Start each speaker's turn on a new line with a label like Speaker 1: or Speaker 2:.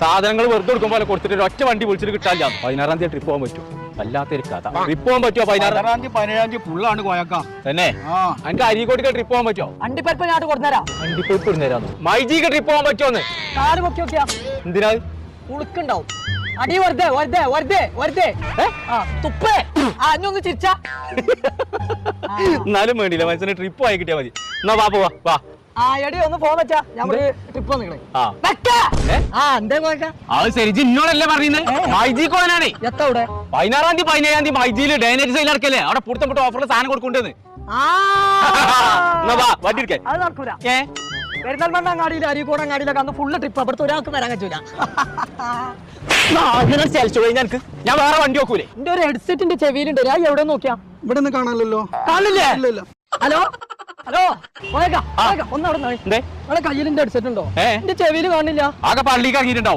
Speaker 1: സാധനങ്ങൾ വെറുതെ കൊടുക്കുമ്പോൾ കൊടുത്തിട്ട് ഒറ്റ വണ്ടി വിളിച്ചിട്ട് കിട്ടാല്ല. 16-ാം തീയതി ട്രിപ്പ് പോകാൻ പറ്റും. വല്ലാത്തൊരു കഥ. ട്രിപ്പ് പോകാൻ പറ്റുമോ?
Speaker 2: 16-ാം തീയതി 17-ാം തീയതി ഫുള്ളാണ് കോയക്ക
Speaker 1: തന്നെ. എനിക്ക് അരീക്കോട്ടിക്ക് ട്രിപ്പ് പോകാൻ പറ്റുമോ?
Speaker 3: അണ്ടിപ്പരിപ്പ് ഞാൻ കൊടുത്തരാം.
Speaker 1: അണ്ടിപ്പരിപ്പ് ഇടുന്നേരാന്ന്. മൈജിക്ക് ട്രിപ്പ് പോകാൻ പറ്റുമോന്ന്?
Speaker 3: കാല് പൊക്കി നോക്കിയാ
Speaker 1: എന്തിനാ?
Speaker 3: ഉളുക്കുണ്ടാവും. അടി വെറുതെ വെറുതെ വെറുതെ വെറുതെ തുപ്പേ. അഞ്ഞൊന്ന് ചിരിച്ച
Speaker 1: എന്നാലും വേണ്ടില്ല, മനസ്സിന് ട്രിപ്പ് ആയി കിട്ടിയാ മതി. എന്നാ വാ പോവാ വാ.
Speaker 3: എടി ഒന്ന് പോകാൻ പറ്റാ? ഞമ്മള് ട്രിപ്പ് വന്നിക്കണേ.
Speaker 1: അത് ശരി, ഇന്നോടല്ലേ പറയുന്നത്? മൈജിക്ക് പോകാനാണേ.
Speaker 3: എത്തവിടെ
Speaker 1: 16-ാം തീയതി 17-ാം തീയതി മൈജിയിൽ ഡേനേജ് സെയിൽ ഇറക്കല്ലേ? അവിടെ പുറത്തപ്പെട്ട ഓഫറിൽ സാധനം കൊടുക്കണ്ടെന്ന്. വണ്ടി എടുക്കേ.
Speaker 3: അത് നടക്കൂല. പെരുന്തൽമണ്ണ അങ്ങാടിയിൽ അരീക്കോട് അങ്ങാടിയിലൊക്കെ അന്ന് ഫുള്ള് ട്രിപ്പ്. അവിടുത്തെ ഒരാൾക്ക് വരാൻ പറ്റൂല.
Speaker 1: എനിക്ക് ഞാൻ വേറെ വണ്ടി നോക്കൂലേ?
Speaker 3: എന്റെ ഒരു ഹെഡ്സെറ്റിന്റെ ചെവിയിലുണ്ട്. ഞാൻ എവിടെ നോക്കിയാ?
Speaker 2: ഇവിടെ നിന്ന് കാണാനല്ലോ.
Speaker 3: കാണില്ലേ? ഹലോ ഹലോ ഒന്ന് അവിടെ നിങ്ങളെ കയ്യിൽ എന്റെ ഹെഡ്സെറ്റ് ഉണ്ടോ? എന്റെ ചെവിയിൽ കാണില്ല.
Speaker 1: ആകെ പള്ളിക്ക് ഇറങ്ങിയിട്ടുണ്ടാവും.